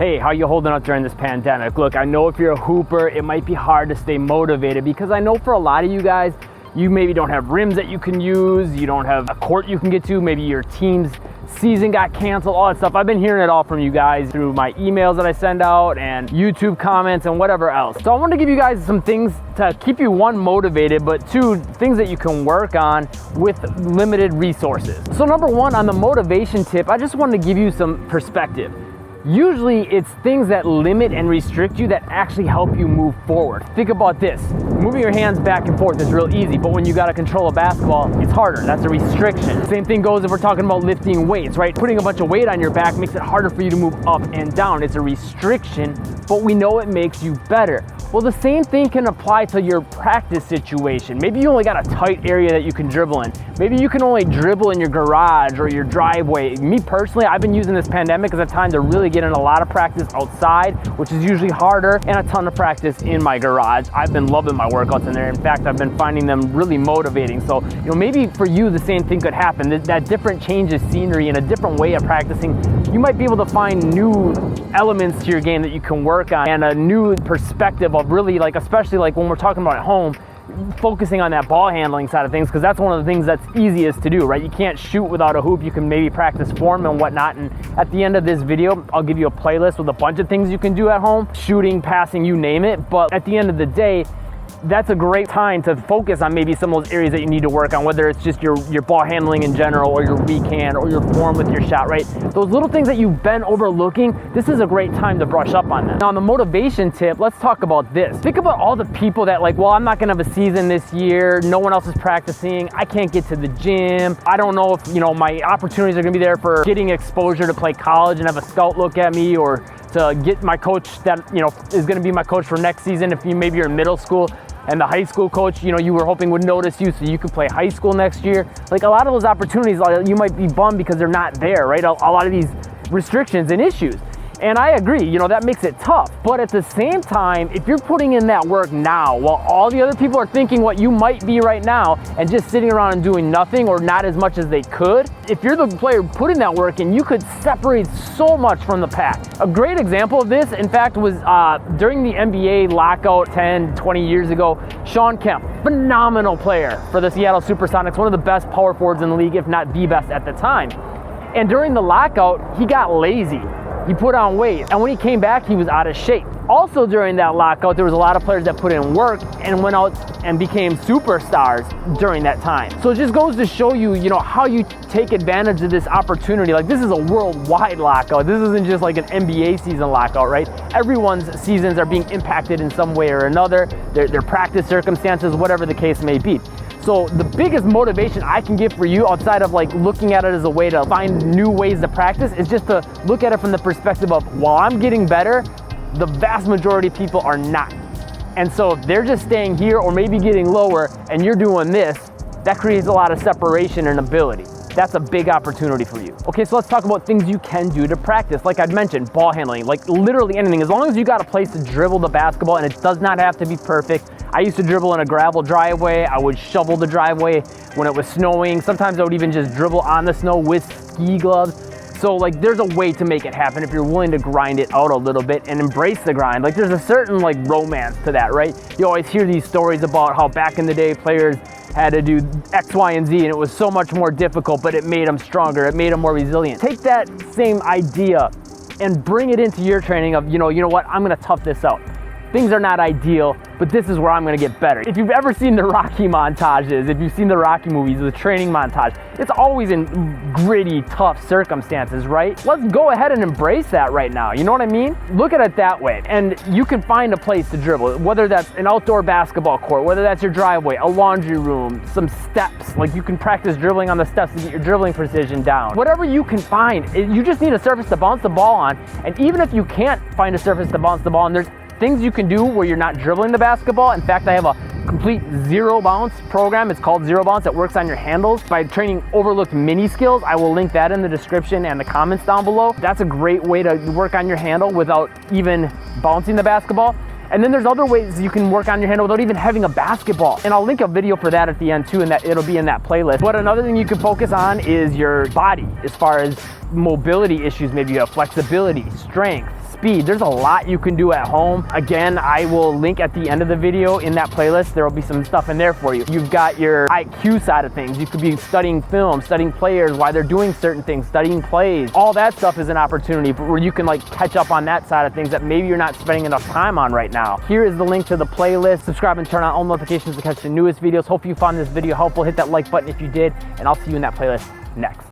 Hey, how you holding up during this pandemic? Look, I know if you're a hooper, it might be hard to stay motivated because I know for a lot of you guys, you maybe don't have rims that you can use, you don't have a court you can get to, maybe your team's season got canceled, all that stuff. I've been hearing it all from you guys through my emails that I send out and YouTube comments and whatever else. So I want to give you guys some things to keep you, one, motivated, but two, things that you can work on with limited resources. So number one, on the motivation tip, I just wanted to give you some perspective. Usually it's things that limit and restrict you that actually help you move forward. Think about this. Moving your hands back and forth is real easy, but when you gotta control a basketball, it's harder. That's a restriction. Same thing goes if we're talking about lifting weights, right? Putting a bunch of weight on your back makes it harder for you to move up and down. It's a restriction, but we know it makes you better. Well, the same thing can apply to your practice situation. Maybe you only got a tight area that you can dribble in. Maybe you can only dribble in your garage or your driveway. Me personally, I've been using this pandemic as a time to really get in a lot of practice outside, which is usually harder, and a ton of practice in my garage. I've been loving my workouts in there. In fact, I've been finding them really motivating. So, maybe for you, the same thing could happen. That different change of scenery and a different way of practicing, you might be able to find new elements to your game that you can work on and a new perspective of really, especially when we're talking about at home, focusing on that ball handling side of things, because that's one of the things that's easiest to do, right? You can't shoot without a hoop. You can maybe practice form and whatnot, and at the end of this video, I'll give you a playlist with a bunch of things you can do at home, shooting, passing, you name it. But at the end of the day, that's a great time to focus on maybe some of those areas that you need to work on, whether it's just your ball handling in general, or your weak hand, or your form with your shot, right? Those little things that you've been overlooking, this is a great time to brush up on them. Now, on the motivation tip, let's talk about this. Think about all the people that well, I'm not gonna have a season this year, no one else is practicing, I can't get to the gym, I don't know if, my opportunities are gonna be there for getting exposure to play college and have a scout look at me, or to get my coach that, is gonna be my coach for next season. If maybe you're in middle school, and the high school coach, you were hoping would notice you so you could play high school next year. A lot of those opportunities, you might be bummed because they're not there, right? A lot of these restrictions and issues. And I agree, that makes it tough. But at the same time, if you're putting in that work now, while all the other people are thinking what you might be right now and just sitting around and doing nothing or not as much as they could, if you're the player putting that work in, you could separate so much from the pack. A great example of this, in fact, was during the NBA lockout 10, 20 years ago, Shawn Kemp, phenomenal player for the Seattle Supersonics, one of the best power forwards in the league, if not the best at the time. And during the lockout, he got lazy. He put on weight, and when he came back, he was out of shape. Also during that lockout, there was a lot of players that put in work and went out and became superstars during that time. So it just goes to show you, how you take advantage of this opportunity. This is a worldwide lockout. This isn't just an NBA season lockout, right? Everyone's seasons are being impacted in some way or another, their practice circumstances, whatever the case may be. So the biggest motivation I can give for you, outside of looking at it as a way to find new ways to practice, is just to look at it from the perspective of, while I'm getting better, the vast majority of people are not. And so if they're just staying here or maybe getting lower and you're doing this, that creates a lot of separation and ability. That's a big opportunity for you. Okay, so let's talk about things you can do to practice. Like I'd mentioned, ball handling, literally anything. As long as you got a place to dribble the basketball, and it does not have to be perfect. I used to dribble in a gravel driveway. I would shovel the driveway when it was snowing. Sometimes I would even just dribble on the snow with ski gloves. So there's a way to make it happen if you're willing to grind it out a little bit and embrace the grind. There's a certain romance to that, right? You always hear these stories about how back in the day players had to do X, Y, and Z, and it was so much more difficult, but it made them stronger. It made them more resilient. Take that same idea and bring it into your training of, you know what, I'm gonna tough this out. Things are not ideal, but this is where I'm gonna get better. If you've ever seen the Rocky montages, if you've seen the Rocky movies, the training montage, it's always in gritty, tough circumstances, right? Let's go ahead and embrace that right now, you know what I mean? Look at it that way, and you can find a place to dribble, whether that's an outdoor basketball court, whether that's your driveway, a laundry room, some steps, you can practice dribbling on the steps to get your dribbling precision down. Whatever you can find, you just need a surface to bounce the ball on, and even if you can't find a surface to bounce the ball on, there's things you can do where you're not dribbling the basketball. In fact, I have a complete zero bounce program. It's called Zero Bounce. That works on your handles by training overlooked mini skills. I will link that in the description and the comments down below. That's a great way to work on your handle without even bouncing the basketball. And then there's other ways you can work on your handle without even having a basketball. And I'll link a video for that at the end too, and that it'll be in that playlist. But another thing you can focus on is your body as far as mobility issues. Maybe you have flexibility, strength, speed. There's a lot you can do at home. Again, I will link at the end of the video in that playlist. There will be some stuff in there for you. You've got your IQ side of things. You could be studying film, studying players, why they're doing certain things, studying plays. All that stuff is an opportunity where you can like catch up on that side of things that maybe you're not spending enough time on right now. Here is the link to the playlist. Subscribe and turn on all notifications to catch the newest videos. Hope you found this video helpful. Hit that like button if you did, and I'll see you in that playlist next.